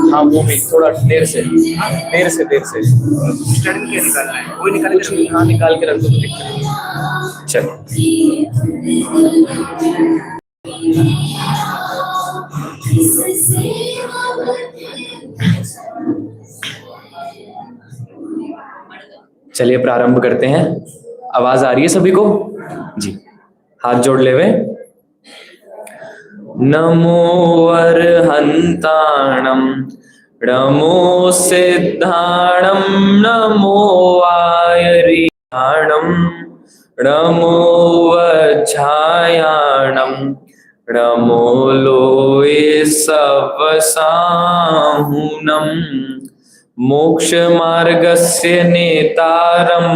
हाँ वो भी थोड़ा देर से स्टडी क्या निकालना है, वही निकाल के हाँ निकाल के रख दो तो दिक्कत नहीं। चलो चलिए प्रारंभ करते हैं। आवाज आ रही है सभी को? जी, हाथ जोड़ ले वे। नमो अर्हन्ताणं नमो सिद्धाणं नमो आयरियाणं नमो वज्झायाणं नमो लोये सवसाहुनं मोक्षमार्गस्य नेतारं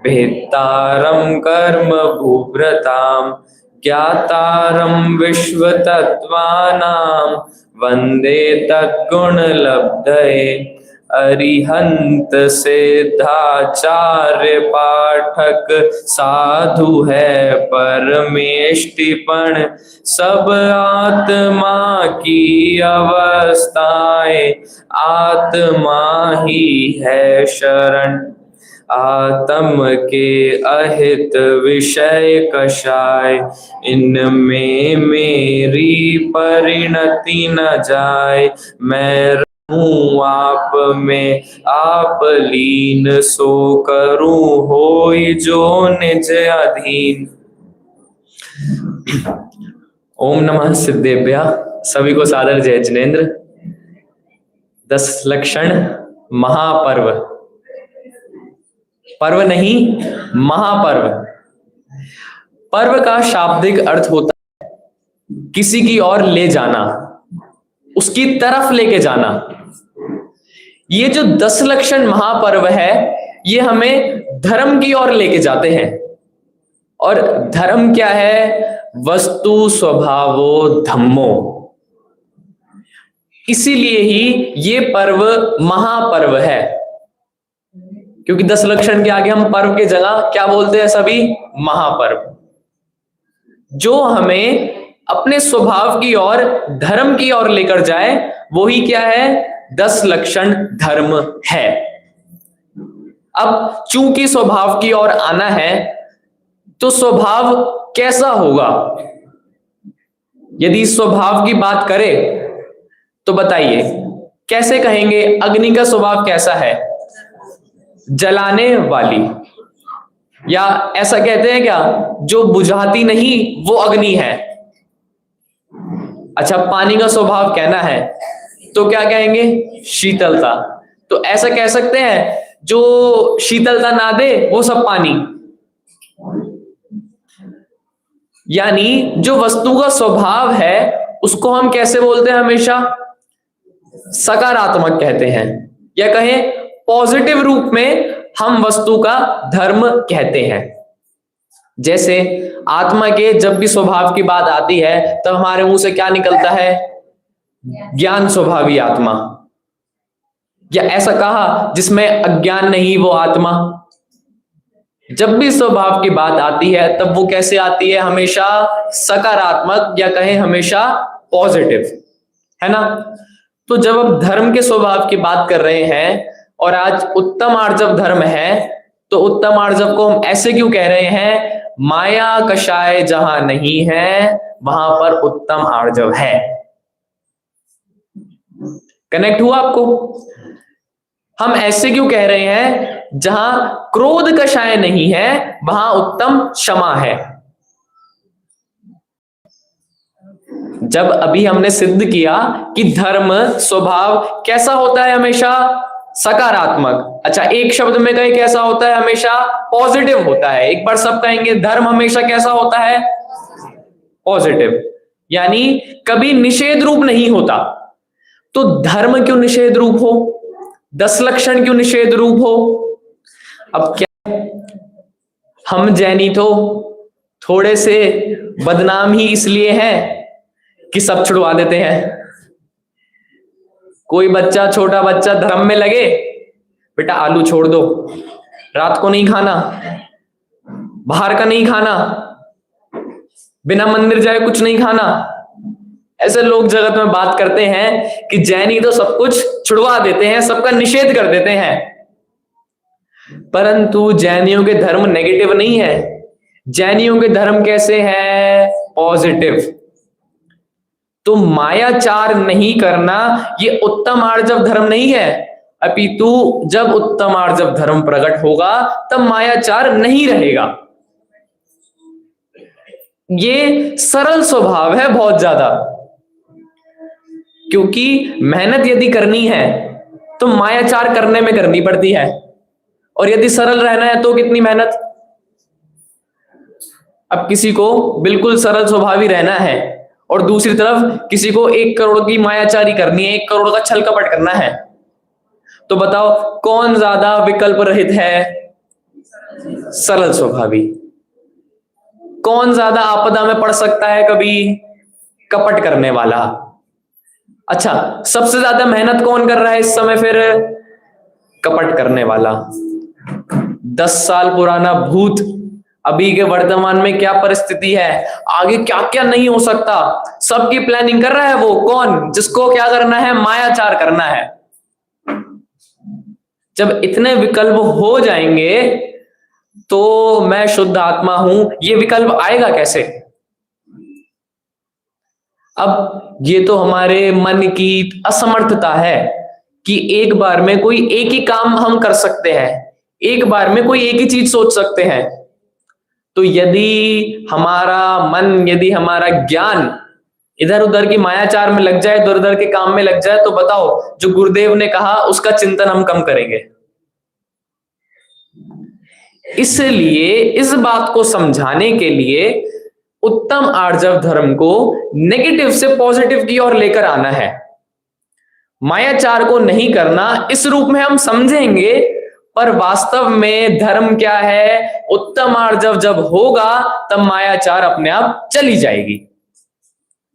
भेत्तारं कर्म भूभ्रतां ज्ञातारं विश्वतत्त्वानां वन्दे तद्गुणलब्धये अरिहंत सिद्धाचार्य पाठक साधु है परमेष्टिपण सब आत्मा की अवस्थाएं आत्मा ही है शरण आत्म के अहित विषय कषाय इनमें मेरी परिणति न जाए मैं रहूं आप में आप लीन सो करूं होई जो निज अधीन। ओम नमः सिद्धेभ्य। सभी को सादर जय जिनेन्द्र। 10 लक्षण महापर्व, पर्व नहीं महापर्व। पर्व का शाब्दिक अर्थ होता है किसी की ओर ले जाना, उसकी तरफ लेके जाना। ये जो 10 लक्षण महापर्व है ये हमें धर्म की ओर लेके जाते हैं। और धर्म क्या है? वस्तु स्वभावो धम्मो। इसीलिए ही ये पर्व महापर्व है, क्योंकि 10 लक्षण के आगे हम पर्व की जगह क्या बोलते हैं? सभी महापर्व। जो हमें अपने स्वभाव की ओर धर्म की ओर लेकर जाए वही क्या है? 10 लक्षण धर्म है। अब चूंकि स्वभाव की ओर आना है तो स्वभाव कैसा होगा? यदि स्वभाव की बात करें तो बताइए कैसे कहेंगे? अग्नि का स्वभाव कैसा है? जलाने वाली, या ऐसा कहते हैं क्या जो बुझाती नहीं वो अग्नि है। अच्छा, पानी का स्वभाव कहना है तो क्या कहेंगे? शीतलता। तो ऐसा कह सकते हैं जो शीतलता ना दे वो सब पानी। यानी जो वस्तु का स्वभाव है उसको हम कैसे बोलते हैं? हमेशा सकारात्मक कहते हैं, या कहें पॉजिटिव रूप में हम वस्तु का धर्म कहते हैं। जैसे आत्मा के जब भी स्वभाव की बात आती है तब हमारे मुंह से क्या निकलता है? ज्ञान स्वभावी आत्मा। या ऐसा कहा जिसमें अज्ञान नहीं वो आत्मा। जब भी स्वभाव की बात आती है तब वो कैसे आती है? हमेशा सकारात्मक, या कहें हमेशा पॉजिटिव, है ना। तो जब अब धर्म के स्वभाव की बात कर रहे हैं और आज उत्तम आर्जव धर्म है, तो उत्तम आर्जव को हम ऐसे क्यों कह रहे हैं? माया कषाय जहां नहीं है वहां पर उत्तम आर्जव है। कनेक्ट हुआ आपको? हम ऐसे क्यों कह रहे हैं? जहां क्रोध कषाय नहीं है वहां उत्तम क्षमा है। जब अभी हमने सिद्ध किया कि धर्म स्वभाव कैसा होता है? हमेशा सकारात्मक। अच्छा, एक शब्द में कहे कैसा होता है? हमेशा पॉजिटिव होता है। एक बार सब कहेंगे धर्म हमेशा कैसा होता है? पॉजिटिव। यानी कभी निषेध रूप नहीं होता। तो धर्म क्यों निषेध रूप हो? 10 लक्षण क्यों निषेध रूप हो? अब क्या हम जैनी तो थोड़े से बदनाम ही इसलिए हैं कि सब छुड़वा देते हैं। कोई बच्चा, छोटा बच्चा धर्म में लगे, बेटा आलू छोड़ दो, रात को नहीं खाना, बाहर का नहीं खाना, बिना मंदिर जाए कुछ नहीं खाना। ऐसे लोग जगत में बात करते हैं कि जैनी तो सब कुछ छुड़वा देते हैं, सबका निषेध कर देते हैं। परंतु जैनियों के धर्म नेगेटिव नहीं है। जैनियों के धर्म कैसे है? पॉजिटिव। तो मायाचार नहीं करना ये उत्तम आर्जव धर्म नहीं है, अपितु जब उत्तम आर्जव धर्म प्रकट होगा तब मायाचार नहीं रहेगा। ये सरल स्वभाव है बहुत ज्यादा, क्योंकि मेहनत यदि करनी है तो मायाचार करने में करनी पड़ती है, और यदि सरल रहना है तो कितनी मेहनत। अब किसी को बिल्कुल सरल स्वभावी रहना है और दूसरी तरफ किसी को 1 करोड़ की मायाचारी करनी है, 1 करोड़ का छल कपट करना है, तो बताओ कौन ज्यादा विकल्प रहित है? सरल स्वभावी। कौन ज्यादा आपदा में पड़ सकता है कभी? कपट करने वाला। अच्छा, सबसे ज्यादा मेहनत कौन कर रहा है इस समय फिर? कपट करने वाला। 10 साल पुराना भूत अभी के वर्तमान में क्या परिस्थिति है, आगे क्या क्या नहीं हो सकता, सबकी प्लानिंग कर रहा है वो। कौन? जिसको क्या करना है? मायाचार करना है। जब इतने विकल्प हो जाएंगे तो मैं शुद्ध आत्मा हूं, ये विकल्प आएगा कैसे? अब ये तो हमारे मन की असमर्थता है कि एक बार में कोई एक ही काम हम कर सकते हैं, एक बार में कोई एक ही चीज सोच सकते हैं। तो यदि हमारा मन, यदि हमारा ज्ञान इधर उधर की मायाचार में लग जाए, इधर उधर के काम में लग जाए, तो बताओ जो गुरुदेव ने कहा उसका चिंतन हम कम करेंगे। इसलिए इस बात को समझाने के लिए उत्तम आर्जव धर्म को नेगेटिव से पॉजिटिव की ओर लेकर आना है। मायाचार को नहीं करना इस रूप में हम समझेंगे, पर वास्तव में धर्म क्या है? उत्तम आर्जव जब होगा तब मायाचार अपने आप चली जाएगी।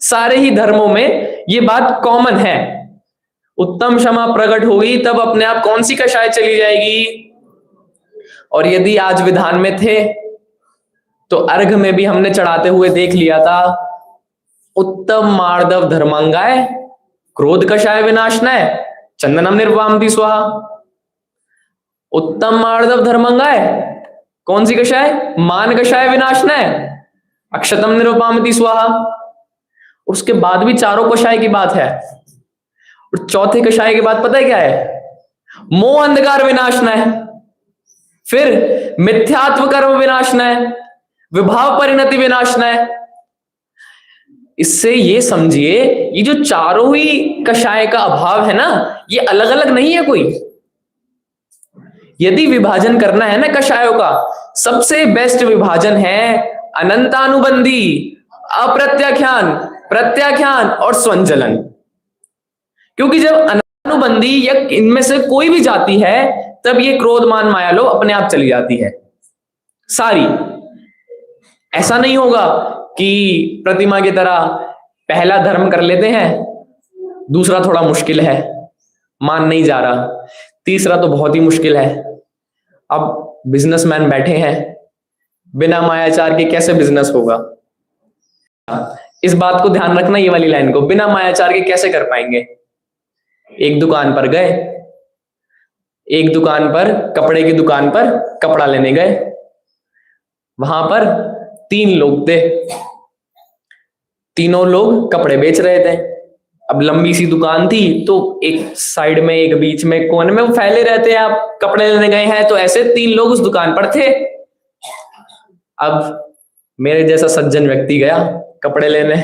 सारे ही धर्मों में ये बात कॉमन है। उत्तम क्षमा प्रकट होगी तब अपने आप कौन सी कषाय चली जाएगी। और यदि आज विधान में थे तो अर्घ में भी हमने चढ़ाते हुए देख लिया था, उत्तम मार्दव धर्मांगाय क्रोध कषाय विनाशनाय चंदनम निर्वामति स्वाहा। उत्तम मार्दव धर्मांगाय कौन सी कषाय? मान कषाय विनाशनाय अक्षतम निर्वामति स्वाहा। उसके बाद भी चारों कषाय की बात है, और चौथे कषाय की बात पता है क्या है? मोह अंधकार विनाशनाय, फिर मिथ्यात्व कर्म विनाशनाय, विभाव परिणति विनाशनाय। इससे ये समझिए ये जो चारों ही कषाय का अभाव है ना, ये अलग अलग नहीं है कोई। यदि विभाजन करना है ना कषायों का, सबसे बेस्ट विभाजन है अनंतानुबंधी, अप्रत्याख्यान, प्रत्याख्यान और स्वंजलन। क्योंकि जब अनंतानुबंधी या इनमें से कोई भी जाती है तब ये क्रोध मान माया लोभ अपने आप चली जाती है सारी। ऐसा नहीं होगा कि प्रतिमा की तरह पहला धर्म कर लेते हैं, दूसरा थोड़ा मुश्किल है, मान नहीं जा रहा, तीसरा तो बहुत ही मुश्किल है। अब बिजनेसमैन बैठे हैं, बिना मायाचार के कैसे बिजनेस होगा? इस बात को ध्यान रखना, ये वाली लाइन को, बिना मायाचार के कैसे कर पाएंगे? एक दुकान पर गए, एक दुकान पर, कपड़े की दुकान पर कपड़ा लेने गए, वहां पर 3 लोग थे, तीनों लोग कपड़े बेच रहे थे। अब लंबी सी दुकान थी तो एक साइड में, एक बीच में, कोने में वो फैले रहते हैं। आप कपड़े लेने गए हैं तो ऐसे 3 लोग उस दुकान पर थे। अब मेरे जैसा सज्जन व्यक्ति गया कपड़े लेने,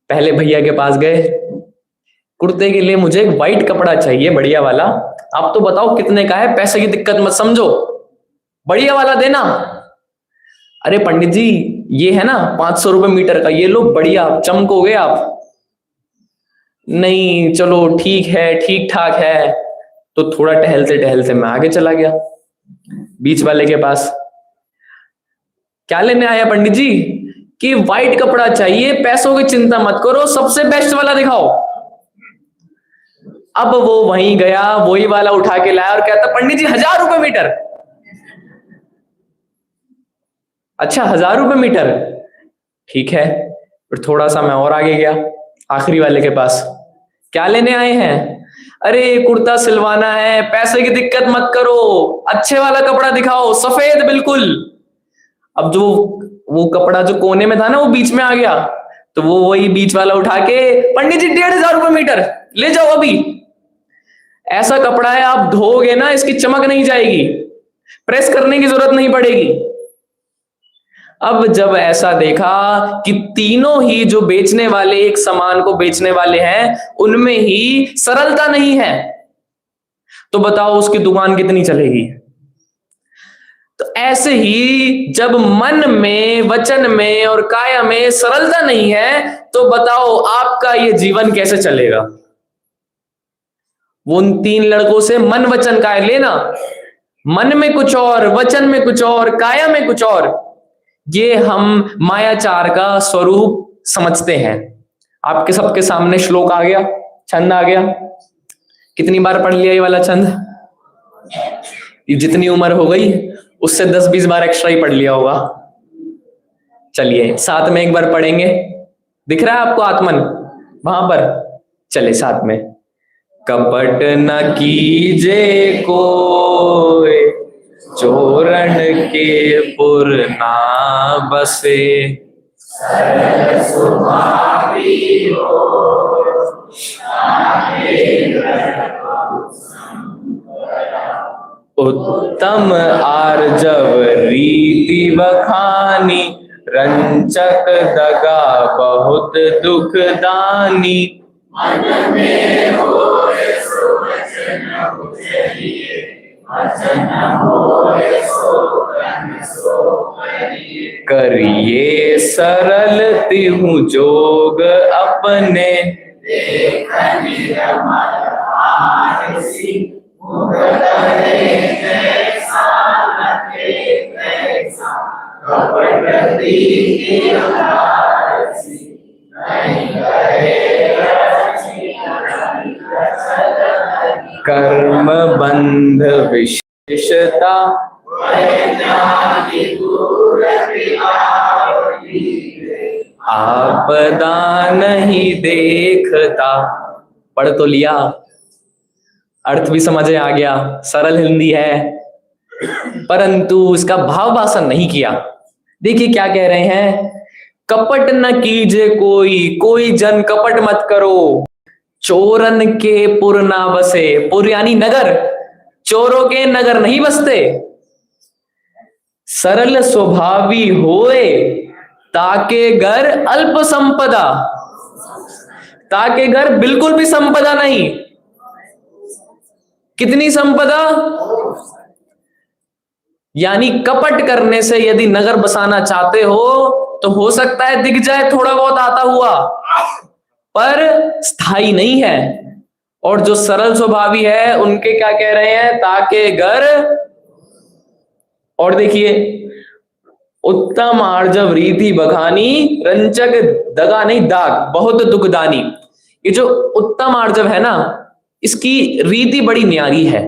पहले भैया के पास गए, कुर्ते के लिए मुझे एक व्हाइट कपड़ा चाहिए बढ़िया वाला, आप तो बताओ कितने का है, पैसे की दिक्कत मत समझो, बढ़िया वाला देना। अरे पंडित जी ये है ना 500 रुपए मीटर का, ये लो बढ़िया, चमकोगे आप। नहीं चलो ठीक है, ठीक ठाक है। तो थोड़ा टहलते टहलते मैं आगे चला गया। बीच वाले के पास। क्या लेने आया पंडित जी? कि व्हाइट कपड़ा चाहिए, पैसों की चिंता मत करो, सबसे बेस्ट वाला दिखाओ। अब वो वहीं गया, वही वाला उठा के लाया और कहता पंडित जी 1000 रुपए मीटर। अच्छा 1000 रुपए मीटर, ठीक है। फिर थोड़ा सा मैं और आगे गया, आखिरी वाले के पास। क्या लेने आए हैं? अरे कुर्ता सिलवाना है, पैसे की दिक्कत मत करो, अच्छे वाला कपड़ा दिखाओ, सफेद बिल्कुल। अब जो वो कपड़ा जो कोने में था ना, वो बीच में आ गया, तो वो वही बीच वाला उठा के पंडित जी 1500 रुपए मीटर ले जाओ अभी। ऐसा कपड़ा है, आप धोगे ना इसकी चमक नहीं जाएगी, प्रेस करने की जरूरत नहीं पड़ेगी। अब जब ऐसा देखा कि तीनों ही जो बेचने वाले एक सामान को बेचने वाले हैं उनमें ही सरलता नहीं है, तो बताओ उसकी दुकान कितनी चलेगी। तो ऐसे ही जब मन में, वचन में और काया में सरलता नहीं है, तो बताओ आपका ये जीवन कैसे चलेगा। वो उन 3 लड़कों से मन वचन काया लेना, मन में कुछ और, वचन में कुछ और, काया में कुछ और। ये हम मायाचार का स्वरूप समझते हैं। आपके सबके सामने श्लोक आ गया, छंद आ गया। कितनी बार पढ़ लिया ये वाला छंद? ये जितनी उम्र हो गई उससे 10-20 बार एक्स्ट्रा ही पढ़ लिया होगा। चलिए साथ में एक बार पढ़ेंगे। दिख रहा है आपको आत्मन वहां पर? चले साथ में। कपट न कीजे कोई, चोरन के पुर ना बसे, सरल स्वभावी हो, उत्तम आर्जव रीति बखानी, रंचक दगा बहुत दुख दानी। मन में होए सो वचन उचरिए, वचन होए सो कर्म सो करिए। करिए सरल तिहु जोग अपने, देखन रमण आरसी, मुख करे जैसा लगे तैसा, कपट रीति आरसी, नहीं करे कर्म बंध विशेषता, आपदा नहीं देखता। पढ़ तो लिया, अर्थ भी समझ आ गया, सरल हिंदी है, परंतु इसका भाव भाषण नहीं किया। देखिए क्या कह रहे हैं, कपट न कीजे कोई, कोई जन कपट मत करो, चोरन के पुर ना बसे। पुर यानी नगर, चोरों के नगर नहीं बसते। सरल स्वभावी होए, ताके घर अल्प संपदा, ताके घर बिल्कुल भी संपदा नहीं। कितनी संपदा? यानी कपट करने से यदि नगर बसाना चाहते हो तो हो सकता है दिख जाए थोड़ा बहुत आता हुआ, पर स्थायी नहीं है। और जो सरल स्वभावी है उनके क्या कह रहे हैं, ताके घर, और देखिए उत्तम आर्जव रीति बखानी, रंचक दगा नहीं दाग बहुत दुखदानी। ये जो उत्तम आर्जव है ना, इसकी रीति बड़ी न्यारी है।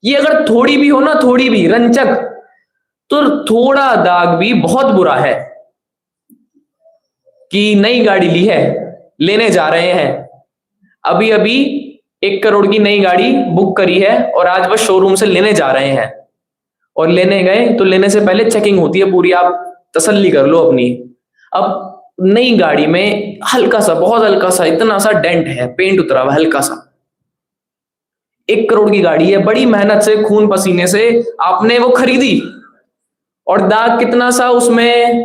ये अगर थोड़ी भी हो ना, थोड़ी भी रंचक, तो थोड़ा दाग भी बहुत बुरा है। कि नई गाड़ी ली है, लेने जा रहे हैं, अभी अभी 1 करोड़ की नई गाड़ी बुक करी है और आज बस शोरूम से लेने जा रहे हैं। और लेने गए तो लेने से पहले चेकिंग होती है पूरी, आप तसल्ली कर लो अपनी। अब नई गाड़ी में हल्का सा, बहुत हल्का सा, इतना सा डेंट है, पेंट उतरा हुआ हल्का सा। 1 करोड़ की गाड़ी है, बड़ी मेहनत से, खून पसीने से आपने वो खरीदी, और दाग कितना सा उसमें,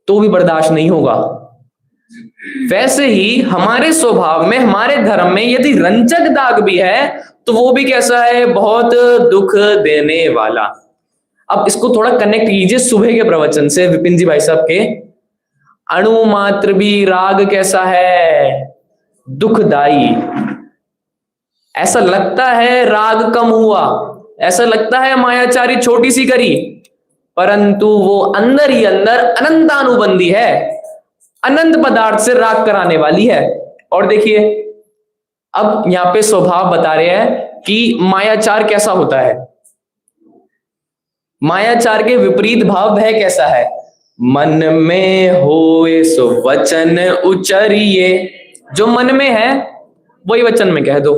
तो भी बर्दाश्त नहीं होगा। वैसे ही हमारे स्वभाव में, हमारे धर्म में यदि रंचक दाग भी है तो वो भी कैसा है, बहुत दुख देने वाला। अब इसको थोड़ा कनेक्ट कीजिए सुबह के प्रवचन से, विपिन जी भाई साहब के। अणु मात्र भी राग कैसा है, दुखदाई। ऐसा लगता है राग कम हुआ, ऐसा लगता है मायाचारी छोटी सी करी, परंतु वो अंदर ही अंदर अनंतानुबंधी है, अनंत पदार्थ से राग कराने वाली है। और देखिए अब यहां पे स्वभाव बता रहे हैं कि मायाचार कैसा होता है। मायाचार के विपरीत भाव वह कैसा है। मन में होए सो वचन उचरिए, जो मन में है वही वचन में कह दो।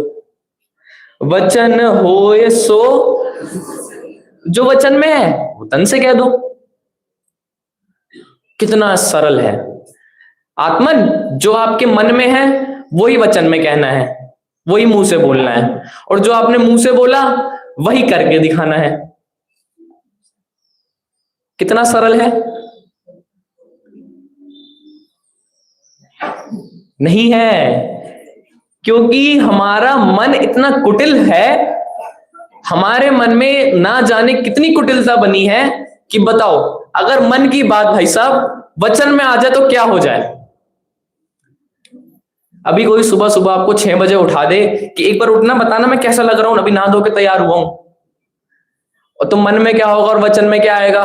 वचन होए सो, जो वचन में है वो तन से कह दो। कितना सरल है। आत्मन, जो आपके मन में है वही वचन में कहना है, वही मुंह से बोलना है, और जो आपने मुंह से बोला वही करके दिखाना है। कितना सरल है। नहीं है, क्योंकि हमारा मन इतना कुटिल है, हमारे मन में ना जाने कितनी कुटिलता बनी है कि बताओ अगर मन की बात भाई साहब वचन में आ जाए तो क्या हो जाए। अभी कोई सुबह सुबह आपको 6 बजे उठा दे कि एक बार उठना, बताना मैं कैसा लग रहा हूं, अभी नहा धो के तैयार हुआ हूं, और तो मन में क्या होगा और वचन में क्या आएगा।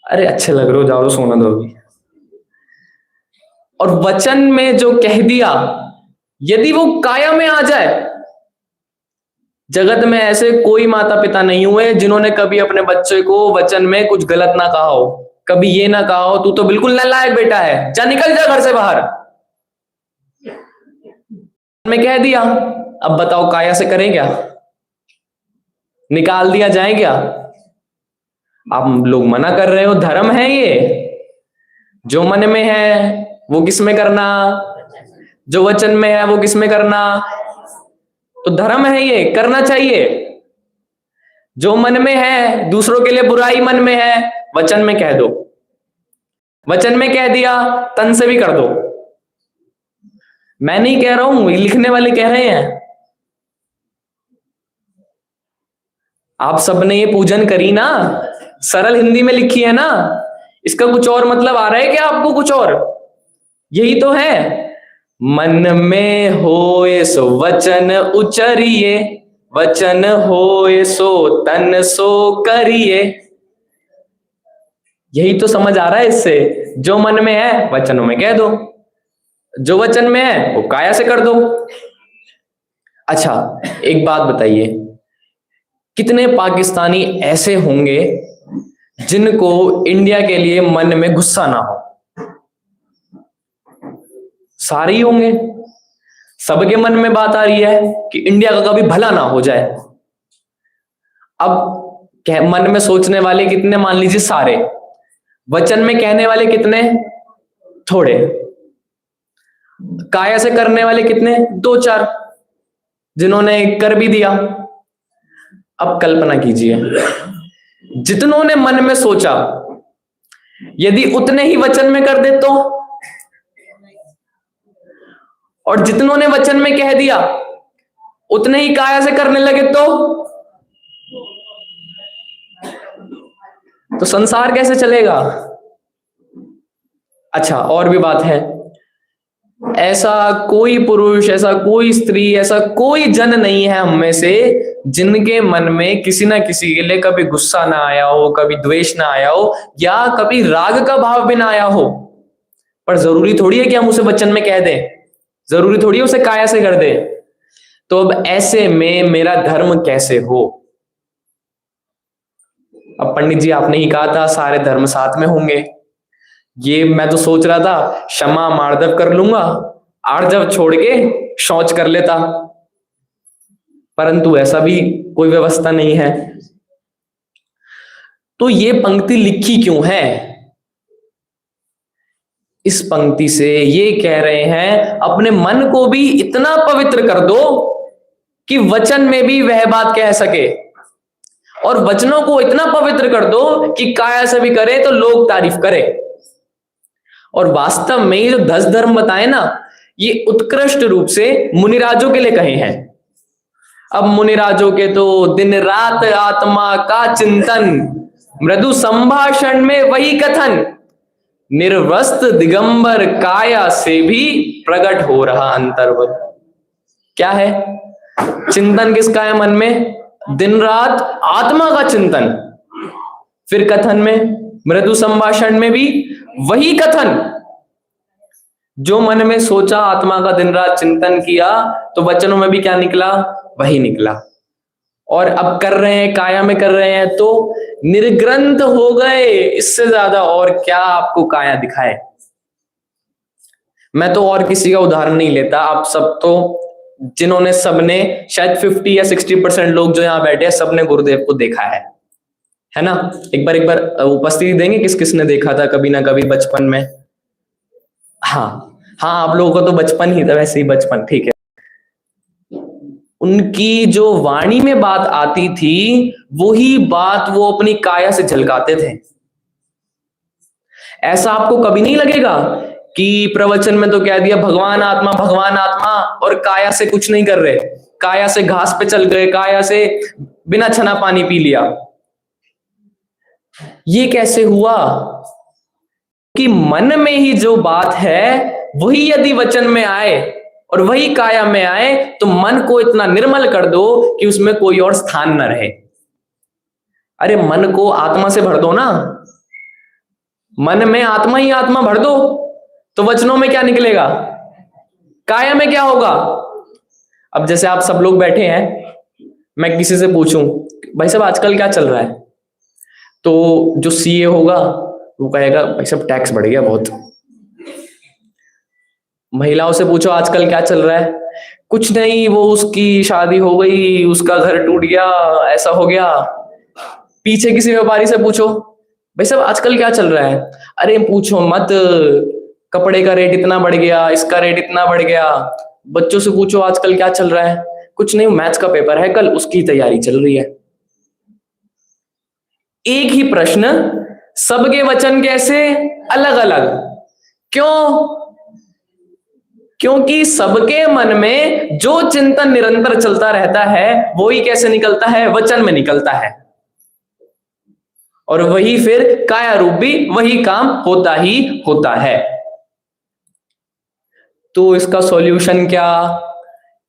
अरे अच्छे लग रहे हो, जाओ सोना दो अभी। और वचन में जो कह दिया यदि वो काया में आ जाए, जगत में ऐसे कोई माता पिता नहीं हुए जिन्होंने कभी अपने बच्चे को वचन में कुछ गलत ना कहा हो, कभी ये ना कहा हो तू तो बिल्कुल नालायक बेटा है, जा निकल जा घर से बाहर। मैं कह दिया, अब बताओ काया से करें क्या, निकाल दिया जाए क्या। आप लोग मना कर रहे हो, धर्म है ये। जो मन में है वो किस में करना, जो वचन में है वो किस में करना, तो धर्म है ये, करना चाहिए। जो मन में है, दूसरों के लिए बुराई मन में है, वचन में कह दो। वचन में कह दिया, तन से भी कर दो। मैं नहीं कह रहा हूं, लिखने वाले कह रहे हैं। आप सबने ये पूजन करी ना, सरल हिंदी में लिखी है ना, इसका कुछ और मतलब आ रहा है क्या आपको कुछ और। यही तो है, मन में होए सो वचन उचरिए, वचन होए सो तन सो करिए। यही तो समझ आ रहा है इससे। जो मन में है वचनों में कह दो, जो वचन में है वो काया से कर दो। अच्छा एक बात बताइए, कितने पाकिस्तानी ऐसे होंगे जिनको इंडिया के लिए मन में गुस्सा ना हो। सारे ही होंगे। सबके मन में बात आ रही है कि इंडिया का कभी भला ना हो जाए। अब मन में सोचने वाले कितने, मान लीजिए सारे, वचन में कहने वाले कितने, थोड़े, काया से करने वाले कितने, 2-4, जिन्होंने कर भी दिया। अब कल्पना कीजिए, जितनों ने मन में सोचा यदि उतने ही वचन में कर दे तो, और जितनों ने वचन में कह दिया उतने ही काया से करने लगे तो संसार कैसे चलेगा। अच्छा और भी बात है, ऐसा कोई पुरुष, ऐसा कोई स्त्री, ऐसा कोई जन नहीं है हम में से जिनके मन में किसी ना किसी के लिए कभी गुस्सा ना आया हो, कभी द्वेष ना आया हो, या कभी राग का भाव भी ना आया हो। पर जरूरी थोड़ी है कि हम उसे वचन में कह दें, जरूरी थोड़ी है उसे काया से कर दे। तो अब ऐसे में मेरा धर्म कैसे हो। अब पंडित जी आपने ही कहा था सारे धर्म साथ में होंगे, ये मैं तो सोच रहा था क्षमा मार्दव कर लूंगा, आर्जव छोड़ के शौच कर लेता, परंतु ऐसा भी कोई व्यवस्था नहीं है। तो ये पंक्ति लिखी क्यों है। इस पंक्ति से ये कह रहे हैं अपने मन को भी इतना पवित्र कर दो कि वचन में भी वह बात कह सके, और वचनों को इतना पवित्र कर दो कि काया से भी करे तो लोग तारीफ करें। और वास्तव में ये जो 10 धर्म बताए ना, ये उत्कृष्ट रूप से मुनिराजों के लिए कहे हैं। अब मुनिराजों के तो दिन रात आत्मा का चिंतन, मृदु संभाषण में वही कथन, निर्वस्त्र दिगंबर काया से भी प्रकट हो रहा अंतर्वत। क्या है? चिंतन किसका है मन में? दिन रात आत्मा का चिंतन। फिर कथन में, मृदु संभाषण में भी वही कथन। जो मन में सोचा, आत्मा का दिन रात चिंतन किया, तो वचनों में भी क्या निकला? वही निकला। और अब कर रहे हैं, काया में कर रहे हैं तो निर्ग्रंथ हो गए। इससे ज्यादा और क्या आपको काया दिखाए? मैं तो और किसी का उदाहरण नहीं लेता। आप सब तो, जिन्होंने, सबने, शायद 50 या 60% लोग जो यहाँ बैठे हैं, सबने गुरुदेव को देखा है ना? एक बार उपस्थिति देंगे किस किसने देखा था कभी ना कभी बचपन में? हाँ, आप लोगों को तो बचपन ही था, वैसे ही बचपन, ठीक है। उनकी जो वाणी में बात आती थी, वही बात वो अपनी काया से झलकाते थे। ऐसा आपको कभी नहीं लगेगा कि प्रवचन में तो कह दिया भगवान आत्मा, और काया से कुछ नहीं कर रहे, काया से घास पे चल गए, काया से बिना छना पानी पी लिया। ये कैसे हुआ? कि मन में ही जो बात है वही यदि वचन में आए और वही काया में आए, तो मन को इतना निर्मल कर दो कि उसमें कोई और स्थान न रहे। अरे मन को आत्मा से भर दो ना, मन में आत्मा ही आत्मा भर दो, तो वचनों में क्या निकलेगा? काया में क्या होगा? अब जैसे आप सब लोग बैठे हैं, मैं किसी से पूछूं भाई साहब आजकल क्या चल रहा है, तो जो सीए होगा वो कहेगा भाई साहब टैक्स बढ़ गया बहुत। महिलाओं से पूछो आजकल क्या चल रहा है, कुछ नहीं, वो उसकी शादी हो गई, उसका घर टूट गया, ऐसा हो गया। पीछे किसी व्यापारी से पूछो भाई साहब आजकल क्या चल रहा है, अरे पूछो मत, कपड़े का रेट इतना बढ़ गया, इसका रेट इतना बढ़ गया। बच्चों से पूछो आजकल क्या चल रहा है, कुछ नहीं, मैथ्स का पेपर है कल, उसकी तैयारी चल रही है। एक ही प्रश्न, सबके वचन कैसे अलग अलग? क्यों? क्योंकि सबके मन में जो चिंतन निरंतर चलता रहता है, वो ही कैसे निकलता है? वचन में निकलता है। और वही फिर काया रूप भी वही काम होता ही होता है। तो इसका सॉल्यूशन क्या?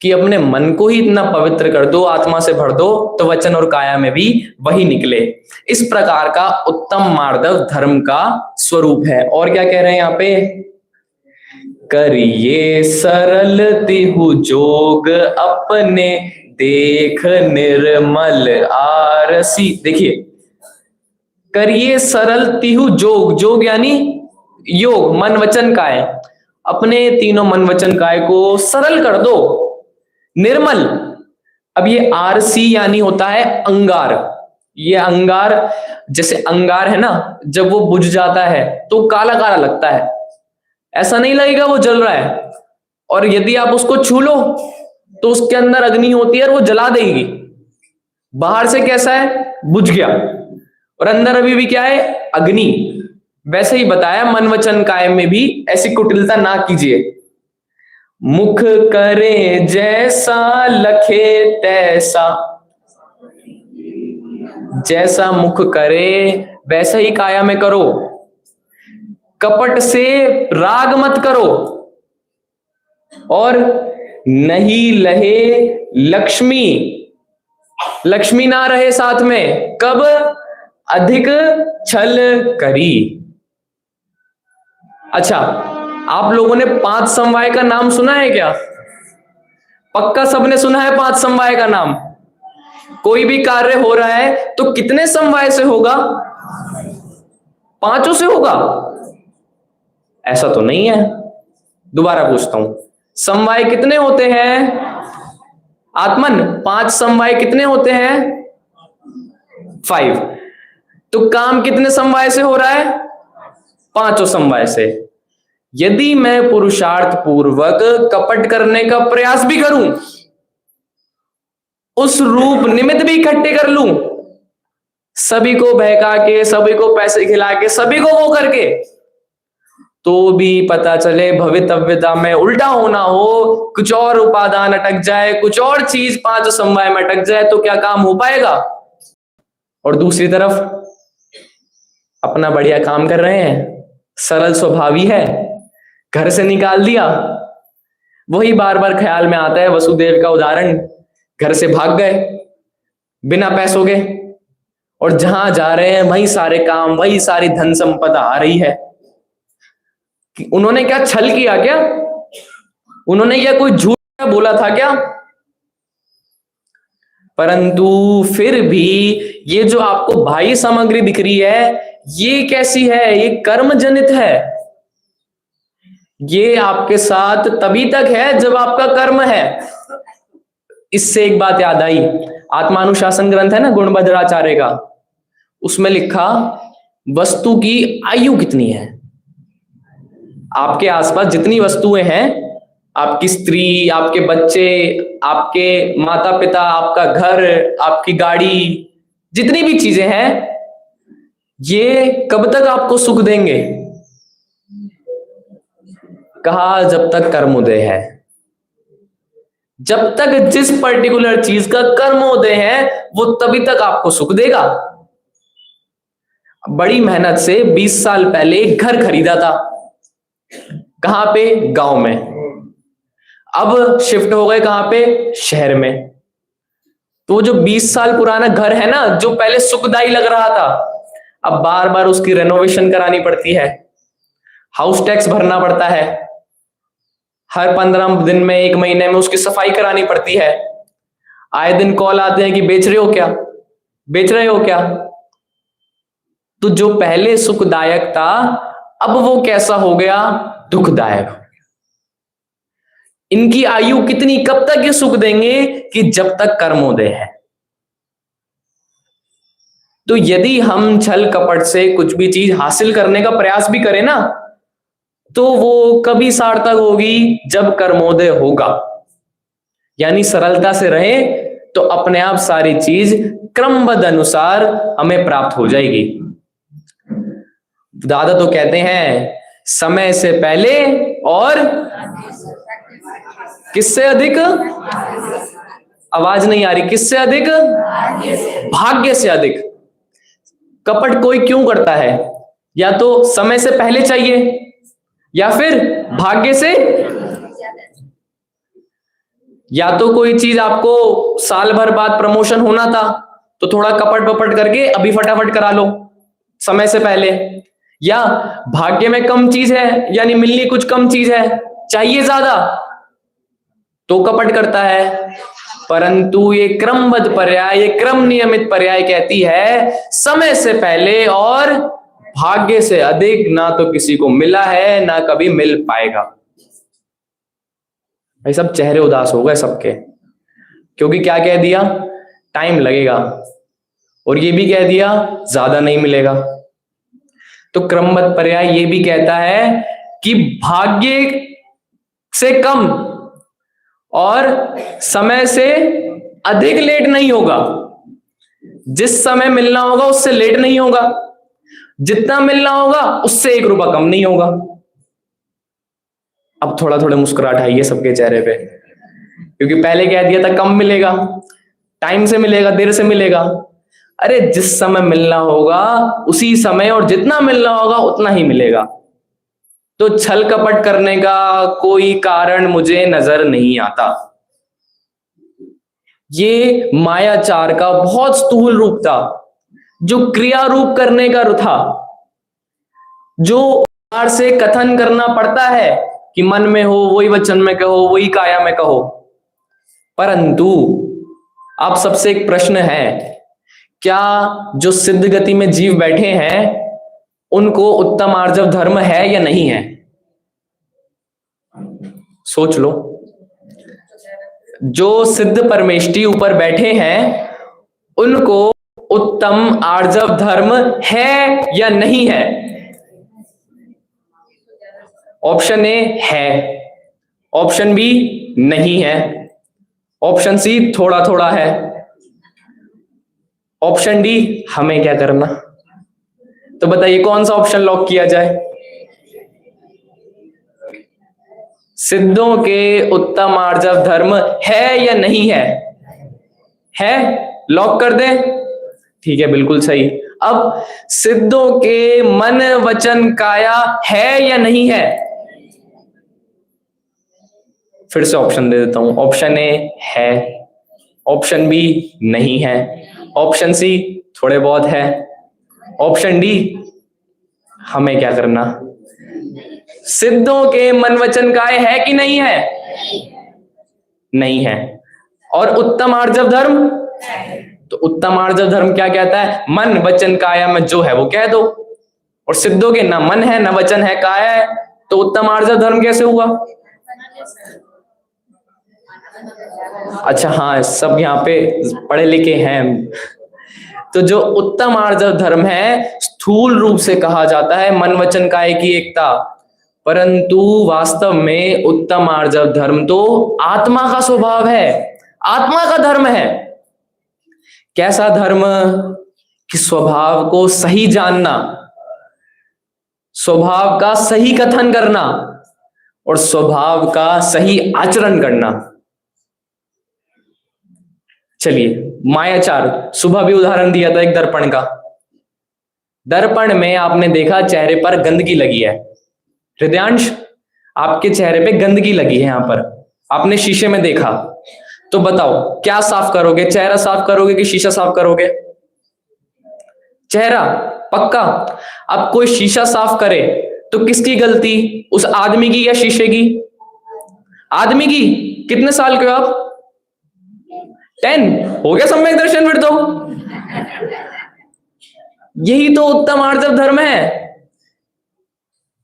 कि अपने मन को ही इतना पवित्र कर दो, आत्मा से भर दो, तो वचन और काया में भी वही निकले। इस प्रकार का उत्तम मार्दव धर्म का स्वरूप है। और क्या कह रहे हैं यहाँ पे? करिए सरल तिहु जोग अपने, देख निर्मल आरसी। देखिए, करिए सरल तिहु जोग, जोग यानी योग, मन वचन काय, अपने तीनों मन वचन काय को सरल कर दो, निर्मल। अब ये आरसी यानी होता है अंगार। ये अंगार, जैसे अंगार है ना, जब वो बुझ जाता है तो काला काला लगता है, ऐसा नहीं लगेगा वो जल रहा है। और यदि आप उसको छू लो तो उसके अंदर अग्नि होती है और वो जला देगी। बाहर से कैसा है? बुझ गया, और अंदर अभी भी क्या है? अग्नि। वैसे ही बताया मन वचन काय में भी ऐसी कुटिलता ना कीजिए। मुख करे जैसा लखे तैसा, जैसा मुख करे वैसा ही काया में करो। कपट से राग मत करो, और नहीं लहे लक्ष्मी, लक्ष्मी ना रहे साथ में। कब? अधिक छल करी। अच्छा, आप लोगों ने 5 समवाय का नाम सुना है क्या? पक्का सबने सुना है 5 समवाय का नाम। कोई भी कार्य हो रहा है तो कितने समवाय से होगा? 5 से होगा? ऐसा तो नहीं है। दोबारा पूछता हूं, समवाय कितने होते हैं? आत्मन, 5 समवाय कितने होते हैं? 5। तो काम कितने समवाय से हो रहा है? 5 समवाय से। यदि मैं पुरुषार्थ पूर्वक कपट करने का प्रयास भी करूं, उस रूप निमित्त भी इकट्ठे कर लूं, सभी को बहका के, सभी को पैसे खिला के, सभी को वो करके, तो भी पता चले भवितव्यता में उल्टा होना हो, कुछ और उपादान अटक जाए, कुछ और चीज 5 समवाय में अटक जाए, तो क्या काम हो पाएगा? और दूसरी तरफ अपना बढ़िया काम कर रहे हैं, सरल स्वभावी है, घर से निकाल दिया। वही बार बार ख्याल में आता है वसुदेव का उदाहरण, घर से भाग गए बिना पैसों के, और जहां जा रहे हैं वही सारे काम, वही सारी धन संपदा आ रही है। कि उन्होंने क्या छल किया क्या? उन्होंने क्या कोई झूठ बोला था क्या? परंतु फिर भी ये जो आपको बाह्य सामग्री दिख रही है, ये कैसी है? ये कर्म जनित है। ये आपके साथ तभी तक है जब आपका कर्म है। इससे एक बात याद आई, आत्मानुशासन ग्रंथ है ना गुणभद्राचार्य का, उसमें लिखा वस्तु की आयु कितनी है। आपके आसपास जितनी वस्तुएं हैं, आपकी स्त्री, आपके बच्चे, आपके माता पिता, आपका घर, आपकी गाड़ी, जितनी भी चीजें हैं, ये कब तक आपको सुख देंगे? कहा जब तक कर्मोदय है। जब तक जिस पर्टिकुलर चीज का कर्मोदय है वो तभी तक आपको सुख देगा। बड़ी मेहनत से 20 साल पहले एक घर खरीदा था, कहां पे? गांव में। अब शिफ्ट हो गए कहां पे? शहर में। तो जो 20 साल पुराना घर है ना, जो पहले सुखदाई लग रहा था, अब बार बार उसकी रेनोवेशन करानी पड़ती है, हाउस टैक्स भरना पड़ता है, हर 15 दिन में, 1 महीने में उसकी सफाई करानी पड़ती है। आए दिन कॉल आते हैं कि बेच रहे हो क्या, बेच रहे हो क्या। तो जो पहले सुखदायक था, अब वो कैसा हो गया? दुखदायक। इनकी आयु कितनी, कब तक ये सुख देंगे? कि जब तक कर्मोदय है। तो यदि हम छल कपट से कुछ भी चीज हासिल करने का प्रयास भी करें ना, तो वो कभी सार्थक होगी जब कर्मोदय होगा। यानी सरलता से रहे तो अपने आप सारी चीज क्रमबद्ध अनुसार हमें प्राप्त हो जाएगी। दादा तो कहते हैं समय से पहले और किससे अधिक? आवाज नहीं आ रही। किससे अधिक? भाग्य से अधिक। कपट कोई क्यों करता है? या तो समय से पहले चाहिए या फिर भाग्य से। या तो कोई चीज आपको साल भर बाद प्रमोशन होना था, तो थोड़ा कपट वपट करके अभी फटाफट करा लो समय से पहले। या भाग्य में कम चीज है, यानी मिलनी कुछ कम चीज है, चाहिए ज्यादा, तो कपट करता है। परंतु ये क्रमबद्ध पर्याय, ये क्रम नियमित पर्याय कहती है समय से पहले और भाग्य से अधिक ना तो किसी को मिला है, ना कभी मिल पाएगा। भाई सब चेहरे उदास हो गए सबके, क्योंकि क्या कह दिया? टाइम लगेगा, और ये भी कह दिया ज्यादा नहीं मिलेगा। तो क्रमबद्ध पर्याय ये भी कहता है कि भाग्य से कम और समय से अधिक लेट नहीं होगा। जिस समय मिलना होगा उससे लेट नहीं होगा, जितना मिलना होगा उससे 1 रुपया कम नहीं होगा। अब थोड़ा थोड़ा मुस्कुराहट आई है सबके चेहरे पे, क्योंकि पहले कह दिया था कम मिलेगा, टाइम से मिलेगा, देर से मिलेगा। अरे जिस समय मिलना होगा उसी समय, और जितना मिलना होगा उतना ही मिलेगा। तो छल कपट करने का कोई कारण मुझे नजर नहीं आता। ये मायाचार का बहुत स्थूल रूप था, जो क्रिया रूप करने का था, जो बार से कथन करना पड़ता है कि मन में हो वही वचन में कहो, वही काया में कहो। परंतु आप सबसे एक प्रश्न है, क्या जो सिद्ध गति में जीव बैठे हैं उनको उत्तम आर्जव धर्म है या नहीं है? सोच लो। जो सिद्ध परमेष्टि ऊपर बैठे हैं उनको उत्तम आर्जव धर्म है या नहीं है? ऑप्शन ए है, ऑप्शन बी नहीं है, ऑप्शन सी थोड़ा थोड़ा है, ऑप्शन डी हमें क्या करना? तो बताइए कौन सा ऑप्शन लॉक किया जाए? सिद्धों के उत्तम आर्जव धर्म है या नहीं है? है? लॉक कर दें? ठीक है, बिल्कुल सही। अब सिद्धों के मन वचन काया है या नहीं है? फिर से ऑप्शन दे देता हूं। ऑप्शन ए है, ऑप्शन बी नहीं है, ऑप्शन सी थोड़े बहुत है, ऑप्शन डी हमें क्या करना। सिद्धों के मन वचन काय है कि नहीं है? नहीं है। और उत्तम आर्जव धर्म, तो उत्तम आर्जव धर्म क्या कहता है? मन वचन काया में जो है वो कह दो। और सिद्धों के ना मन है ना वचन है, काया है, तो उत्तम आर्जव धर्म कैसे हुआ? अच्छा हाँ, सब यहाँ पे पढ़े लिखे हैं। तो जो उत्तम आर्जव धर्म है, स्थूल रूप से कहा जाता है मन वचन काय की एकता, परंतु वास्तव में उत्तम आर्जव धर्म तो आत्मा का स्वभाव है, आत्मा का धर्म है। कैसा धर्म? कि स्वभाव को सही जानना, स्वभाव का सही कथन करना और स्वभाव का सही आचरण करना। चलिए, मायाचार, सुबह भी उदाहरण दिया था एक दर्पण का। दर्पण में आपने देखा चेहरे पर गंदगी लगी है। हृदयांश, आपके चेहरे पे गंदगी लगी है, यहां पर आपने शीशे में देखा, तो बताओ क्या साफ करोगे? चेहरा साफ करोगे कि शीशा साफ करोगे? चेहरा, पक्का। अब कोई शीशा साफ करे तो किसकी गलती? उस आदमी की या शीशे की? आदमी की। कितने साल के हो आप? 10। हो गया सम्यक दर्शन फिर तो। यही तो उत्तम आर्जव धर्म है,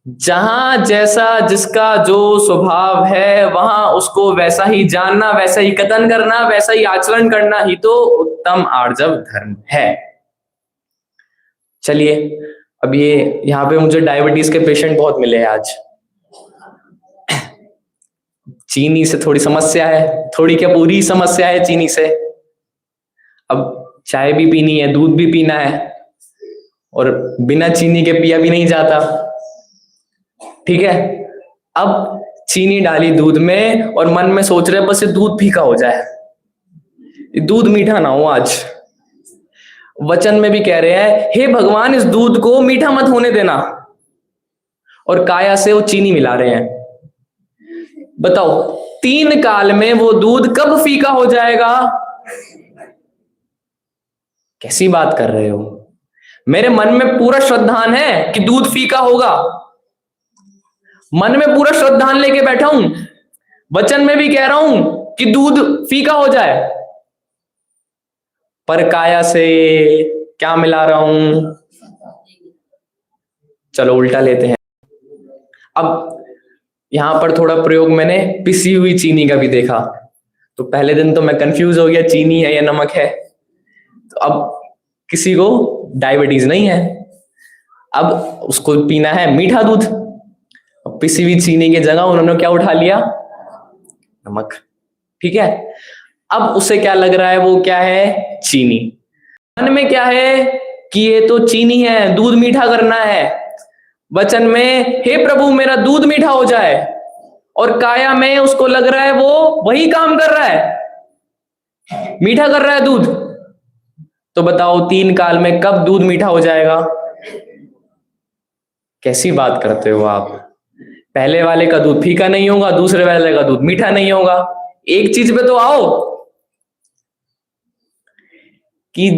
जहां जैसा जिसका जो स्वभाव है वहां उसको वैसा ही जानना, वैसा ही कथन करना, वैसा ही आचरण करना ही तो उत्तम आर्जव धर्म है। चलिए, अब ये यहाँ पे मुझे डायबिटीज के पेशेंट बहुत मिले हैं आज। चीनी से थोड़ी समस्या है, थोड़ी क्या पूरी समस्या है चीनी से। अब चाय भी पीनी है, दूध भी पीना है, और बिना चीनी के पिया भी नहीं जाता। ठीक है, अब चीनी डाली दूध में और मन में सोच रहे बस ये दूध फीका हो जाए, दूध मीठा ना हो आज। वचन में भी कह रहे हैं हे भगवान इस दूध को मीठा मत होने देना, और काया से वो चीनी मिला रहे हैं। बताओ 3 काल में वो दूध कब फीका हो जाएगा? कैसी बात कर रहे हो? मेरे मन में पूरा श्रद्धान है कि दूध फीका होगा, मन में पूरा श्रद्धान लेके बैठा हूं, वचन में भी कह रहा हूं कि दूध फीका हो जाए, पर काया से क्या मिला रहा हूं? चलो उल्टा लेते हैं। अब यहां पर थोड़ा प्रयोग मैंने पिसी हुई चीनी का भी देखा, तो पहले दिन तो मैं कंफ्यूज हो गया चीनी है या नमक है। तो अब किसी को डायबिटीज नहीं है, अब उसको पीना है मीठा दूध, अब पिसी हुई चीनी की जगह उन्होंने क्या उठा लिया? नमक। ठीक है, अब उसे क्या लग रहा है? वो क्या है? चीनी। मन में क्या है कि ये तो चीनी है, दूध मीठा करना है। वचन में हे प्रभु मेरा दूध मीठा हो जाए, और काया में उसको लग रहा है वो वही काम कर रहा है, मीठा कर रहा है दूध। तो बताओ 3 काल में कब दूध मीठा हो जाएगा? कैसी बात करते हो आप? पहले वाले का दूध फीका नहीं होगा, दूसरे वाले का दूध मीठा नहीं होगा। एक चीज पे तो आओ कि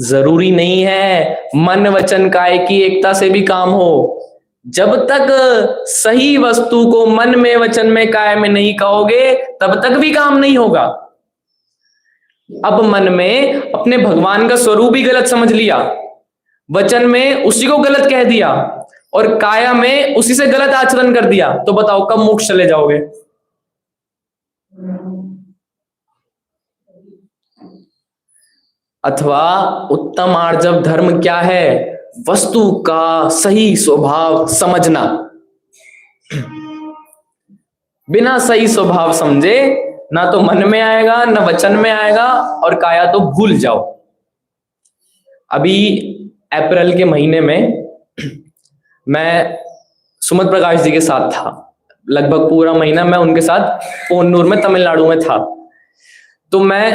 जरूरी नहीं है मन वचन काय की एकता से भी काम हो। जब तक सही वस्तु को मन में वचन में काय में नहीं कहोगे तब तक भी काम नहीं होगा। अब मन में अपने भगवान का स्वरूप ही गलत समझ लिया, वचन में उसी को गलत कह दिया, और काया में उसी से गलत आचरण कर दिया, तो बताओ कब मोक्ष चले जाओगे? अथवा उत्तम आर्जव धर्म क्या है? वस्तु का सही स्वभाव समझना। बिना सही स्वभाव समझे ना तो मन में आएगा ना वचन में आएगा, और काया तो भूल जाओ। अभी अप्रैल के महीने में मैं सुमत प्रकाश जी के साथ था, लगभग पूरा महीना मैं उनके साथ पोन्नूर में तमिलनाडु में था। तो मैं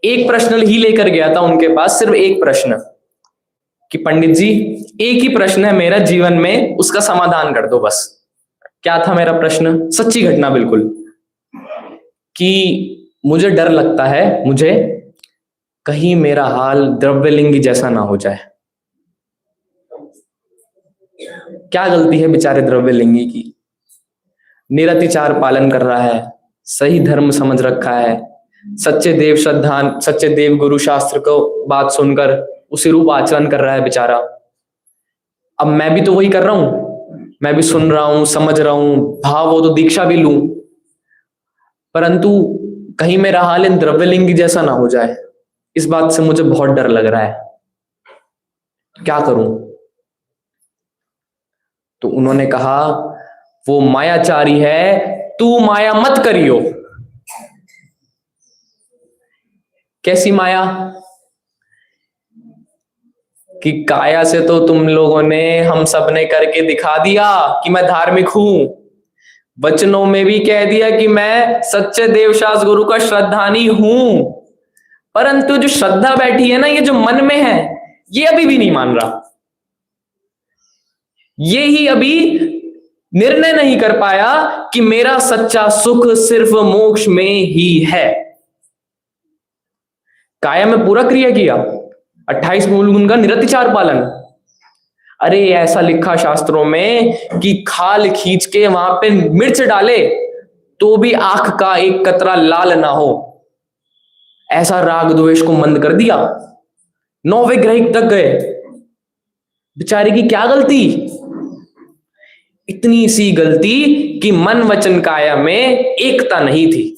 एक प्रश्न ही लेकर गया था उनके पास, सिर्फ एक प्रश्न, कि पंडित जी एक ही प्रश्न है मेरा जीवन में, उसका समाधान कर दो बस। क्या था मेरा प्रश्न? सच्ची घटना बिल्कुल, कि मुझे डर लगता है, मुझे कहीं मेरा हाल द्रव्यलिंगी जैसा ना हो जाए। क्या गलती है बेचारे द्रव्यलिंगी की? निरतिचार पालन कर रहा है, सही धर्म समझ रखा है, सच्चे देव गुरु शास्त्र को बात सुनकर उसी रूप आचरण कर रहा है बेचारा। अब मैं भी तो वही कर रहा हूं, मैं भी सुन रहा हूं, समझ रहा हूं, भाव हो तो दीक्षा भी लूं, परंतु कहीं मेरा हाल इन द्रव्यलिंगी जैसा ना हो जाए, इस बात से मुझे बहुत डर लग रहा है, क्या करूं? तो उन्होंने कहा, वो मायाचारी है, तू माया मत करियो। कैसी माया? कि काया से तो तुम लोगों ने, हम सब ने करके दिखा दिया कि मैं धार्मिक हूं, वचनों में भी कह दिया कि मैं सच्चे देवशास्त्र गुरु का श्रद्धानी हूं, परंतु जो श्रद्धा बैठी है ना, ये जो मन में है, ये अभी भी नहीं मान रहा। ये ही अभी निर्णय नहीं कर पाया कि मेरा सच्चा सुख सिर्फ मोक्ष में ही है। काया में पूरा क्रिया किया, 28 मूल गुण का निरतिचार पालन। अरे ऐसा लिखा शास्त्रों में कि खाल खींच के वहां पे मिर्च डाले तो भी आंख का एक कतरा लाल ना हो, ऐसा राग द्वेष को मंद कर दिया। 9वें ग्रह तक गए, बेचारे की क्या गलती? इतनी सी गलती कि मन वचन काया में एकता नहीं थी।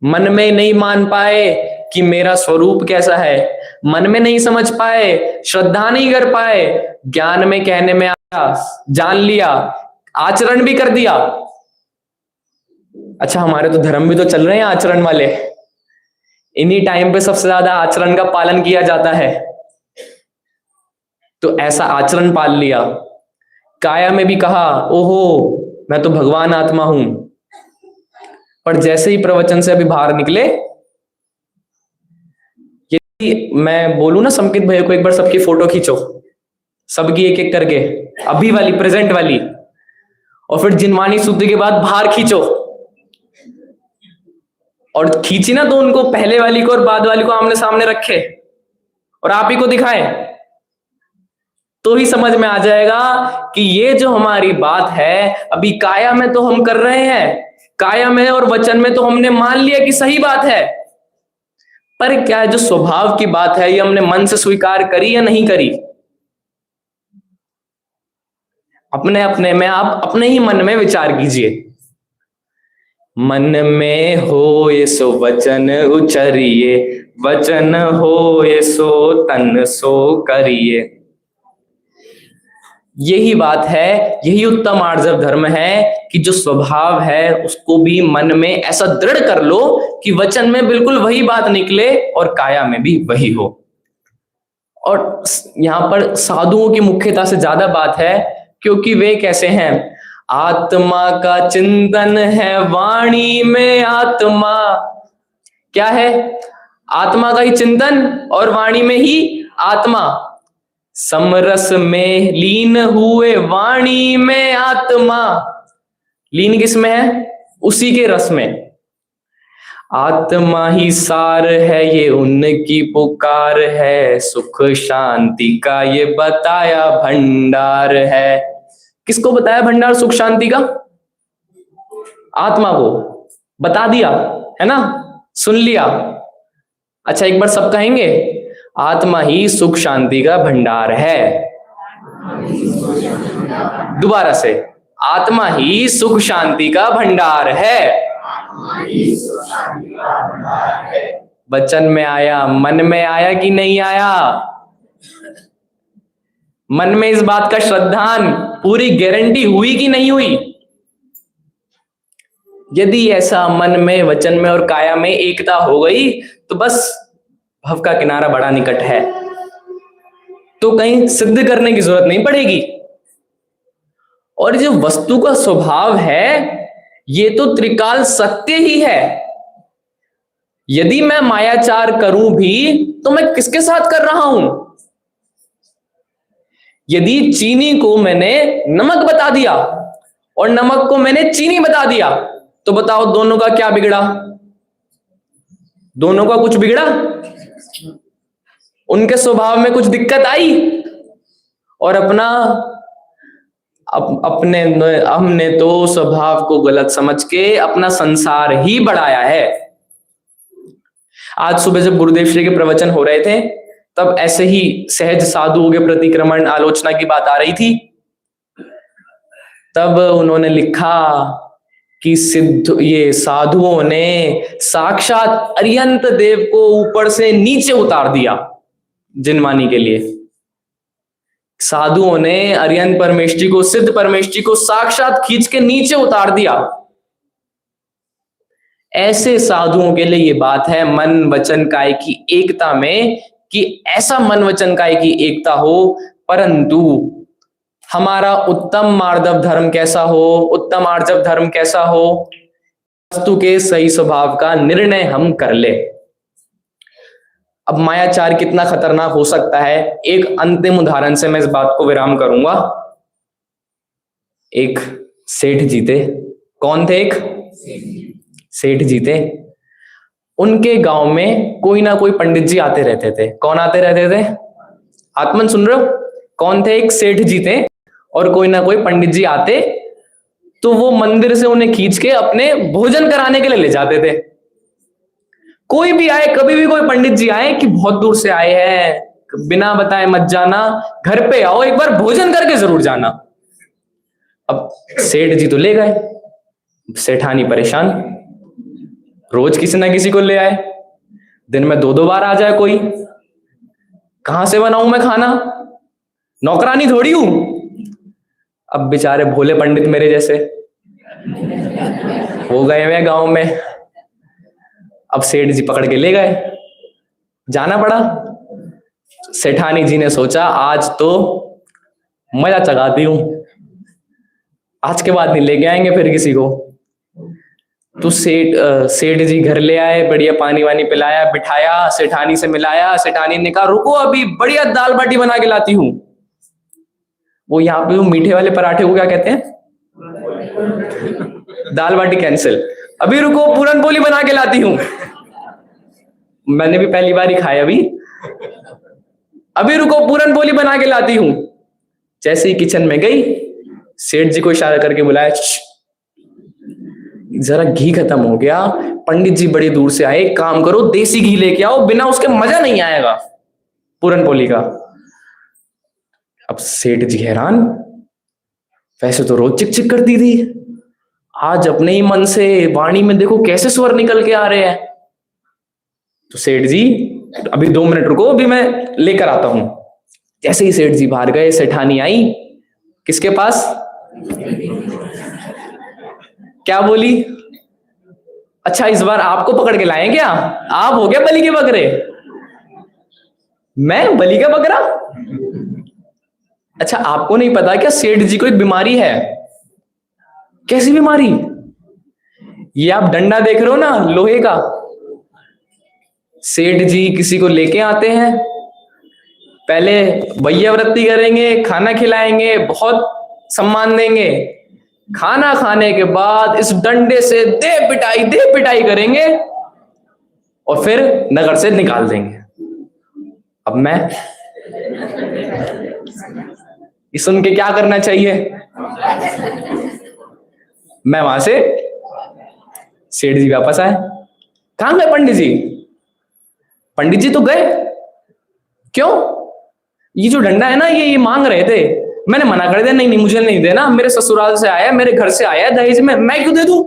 मन में नहीं मान पाए कि मेरा स्वरूप कैसा है, मन में नहीं समझ पाए, श्रद्धा नहीं कर पाए, ज्ञान में कहने में आया, जान लिया, आचरण भी कर दिया। अच्छा, हमारे तो धर्म भी तो चल रहे हैं आचरण वाले, इन्हीं टाइम पे सबसे ज्यादा आचरण का पालन किया जाता है। तो ऐसा आचरण पाल लिया, काया में भी कहा, ओहो मैं तो भगवान आत्मा हूं, पर जैसे ही प्रवचन से अभी बाहर निकले, यदि मैं बोलूं ना संकित भैया को एक बार सबकी फोटो खींचो, सबकी एक एक करके, अभी वाली प्रेजेंट वाली, और फिर जिनवाणी सूत्र के बाद बाहर खींचो, और खींची ना तो उनको पहले वाली को और बाद वाली को आमने सामने रखे और आप ही को दिखाएं, तो ही समझ में आ जाएगा कि ये जो हमारी बात है अभी काया में तो हम कर रहे हैं, काया में और वचन में तो हमने मान लिया कि सही बात है, पर क्या जो स्वभाव की बात है ये हमने मन से स्वीकार करी या नहीं करी? अपने अपने में आप अपने ही मन में विचार कीजिए। मन में हो ये सो वचन उचरिए, वचन हो ये सो तन सो करिए। यही बात है, यही उत्तम आर्जव धर्म है कि जो स्वभाव है उसको भी मन में ऐसा दृढ़ कर लो कि वचन में बिल्कुल वही बात निकले और काया में भी वही हो। और यहां पर साधुओं की मुख्यता से ज्यादा बात है, क्योंकि वे कैसे हैं? आत्मा का चिंतन है वाणी में आत्मा। क्या है? आत्मा का ही चिंतन और वाणी में ही आत्मा। समरस में लीन हुए वाणी में आत्मा। लीन किस में है? उसी के रस में। आत्मा ही सार है, ये उनकी पुकार है, सुख शांति का ये बताया भंडार है। किसको बताया भंडार सुख शांति का? आत्मा को बता दिया, है ना? सुन लिया। अच्छा, एक बार सब कहेंगे, आत्मा ही सुख शांति का भंडार है। दोबारा से, आत्मा ही सुख शांति का भंडार है। वचन में आया, मन में आया कि नहीं आया? मन में इस बात का श्रद्धान पूरी गारंटी हुई कि नहीं हुई? यदि ऐसा मन में, वचन में और काया में एकता हो गई तो बस भव का किनारा बड़ा निकट है, तो कहीं सिद्ध करने की जरूरत नहीं पड़ेगी। और जो वस्तु का स्वभाव है ये तो त्रिकाल सत्य ही है। यदि मैं मायाचार करूं भी तो मैं किसके साथ कर रहा हूं? यदि चीनी को मैंने नमक बता दिया और नमक को मैंने चीनी बता दिया, तो बताओ दोनों का क्या बिगड़ा? दोनों का कुछ बिगड़ा? उनके स्वभाव में कुछ दिक्कत आई? और अपने हमने तो स्वभाव को गलत समझ के अपना संसार ही बढ़ाया है। आज सुबह जब गुरुदेव श्री के प्रवचन हो रहे थे, तब ऐसे ही सहज साधुओं के प्रतिक्रमण आलोचना की बात आ रही थी। तब उन्होंने लिखा कि ये साधुओं ने साक्षात अरिहंत देव को ऊपर से नीचे उतार दिया जिनवानी के लिए। साधुओं ने अरिहंत परमेष्ठी को, सिद्ध परमेष्ठी को साक्षात खींच के नीचे उतार दिया। ऐसे साधुओं के लिए ये बात है मन वचन काय की एकता में, कि ऐसा मन वचन काय की एकता हो, परंतु हमारा उत्तम मार्दव धर्म कैसा हो, उत्तम आर्जव धर्म कैसा हो, वस्तु के सही स्वभाव का निर्णय हम कर ले। अब मायाचार कितना खतरनाक हो सकता है, एक अंतिम उदाहरण से मैं इस बात को विराम करूंगा। एक सेठ जी थे। कौन थे? एक सेठ जी थे। उनके गांव में कोई ना कोई पंडित जी आते रहते थे। कौन आते रहते थे? आत्मन सुन रहे हो? कौन थे? एक सेठ जी थे और कोई ना कोई पंडित जी आते, तो वो मंदिर से उन्हें खींच के अपने भोजन कराने के लिए ले जाते थे। कोई भी आए, कभी भी कोई पंडित जी आए कि बहुत दूर से आए हैं, बिना बताए मत जाना, घर पे आओ, एक बार भोजन करके जरूर जाना। अब सेठ जी तो ले गए, सेठानी परेशान, रोज किसी ना किसी को ले आए, दिन में 2-2 बार आ जाए कोई। कहां से बनाऊं मैं खाना? नौकरानी थोड़ी हूं। अब बेचारे भोले पंडित मेरे जैसे हो गए हुए गांव में। अब सेठ जी पकड़ के ले गए, जाना पड़ा। सेठानी जी ने सोचा आज तो मजा चगाती हूं, आज के बाद नहीं लेके आएंगे फिर किसी को। तो सेठ जी घर ले आए, बढ़िया पानी वानी पिलाया, बिठाया, सेठानी से मिलाया। सेठानी ने कहा रुको अभी बढ़िया दाल बाटी बना के लाती हूं। वो यहाँ पे वो मीठे वाले पराठे को क्या कहते हैं? दाल बाटी कैंसिल। अभी रुको पूरन पोली बना के लाती हूं। मैंने भी पहली बार ही खाया अभी रुको पूरन पोली बना के लाती हूं। जैसे ही किचन में गई, सेठ जी को इशारा करके बुलाया, जरा घी खत्म हो गया, पंडित जी बड़ी दूर से आए, काम करो देसी घी लेके आओ, बिना उसके मजा नहीं आएगा पूरन पोली का। अब सेठ जी हैरान, वैसे तो रोज चिक चिक करती थी, आज अपने ही मन से वाणी में देखो कैसे स्वर निकल के आ रहे हैं। तो सेठ जी अभी 2 मिनट रुको, अभी मैं लेकर आता हूं। जैसे ही सेठ जी बाहर गए, सेठानी आई किसके पास? क्या बोली? अच्छा इस बार आपको पकड़ के लाए क्या? आप हो गया बलि के बकरे? मैं बलि का बकरा? अच्छा आपको नहीं पता क्या सेठ जी को एक बीमारी है? कैसी बीमारी? ये आप डंडा देख रहे हो ना लोहे का, सेठ जी किसी को लेके आते हैं, पहले वैयावृत्ति करेंगे, खाना खिलाएंगे, बहुत सम्मान देंगे, खाना खाने के बाद इस डंडे से दे पिटाई करेंगे और फिर नगर से निकाल देंगे। अब मैं ये सुन के क्या करना चाहिए? मैं वहां से, सेठ जी वापस आए, कहां गए पंडित जी? पंडित जी तो गए। क्यों? ये जो डंडा है ना, ये मांग रहे थे, मैंने मना कर दिया, नहीं मुझे नहीं देना, मेरे ससुराल से आया, मेरे घर से आया दहेज में, मैं क्यों दे दूं?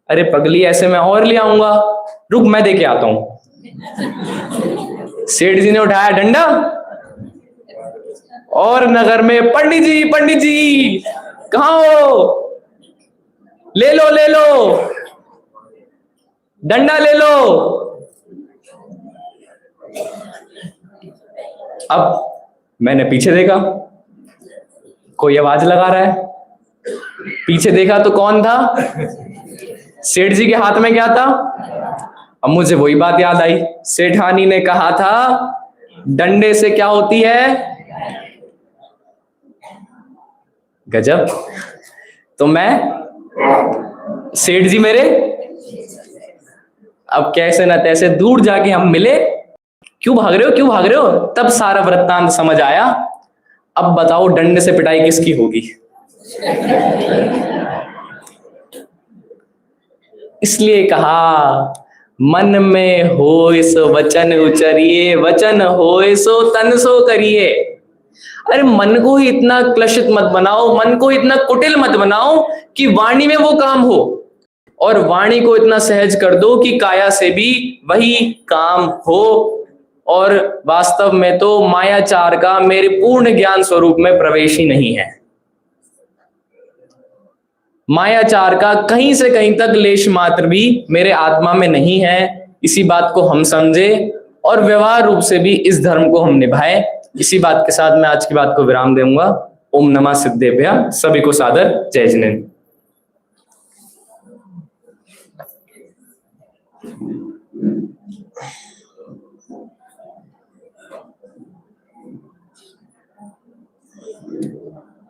अरे पगली ऐसे मैं और ले आऊंगा, रुक मैं दे के आता हूं। सेठ जी ने उठाया डंडा और नगर में पंडित जी कहां हो? ले लो डंडा ले लो। अब मैंने पीछे देखा, कोई आवाज लगा रहा है, पीछे देखा तो कौन था? सेठ जी के हाथ में क्या था? अब मुझे वही बात याद आई, सेठानी ने कहा था डंडे से क्या होती है? गजब। तो मैं, सेठ जी मेरे, अब कैसे ना तैसे दूर जाके हम मिले। क्यों भाग रहे हो, क्यों भाग रहे हो? तब सारा वृत्तांत समझ आया। अब बताओ डंडे से पिटाई किसकी होगी? इसलिए कहा मन में होए सो वचन उचरिए, वचन होए सो तन सो करिए। अरे मन को ही इतना क्लशित मत बनाओ, मन को इतना कुटिल मत बनाओ कि वाणी में वो काम हो, और वाणी को इतना सहज कर दो कि काया से भी वही काम हो। और वास्तव में तो मायाचार का मेरे पूर्ण ज्ञान स्वरूप में प्रवेश ही नहीं है। मायाचार का कहीं से कहीं तक लेश मात्र भी मेरे आत्मा में नहीं है। इसी बात को हम समझे और व्यवहार रूप से भी इस धर्म को हम निभाए। इसी बात के साथ मैं आज की बात को विराम दूंगा। ओम नमः सिद्धेभ्यः। सभी को सादर जय जिनेन्द्र।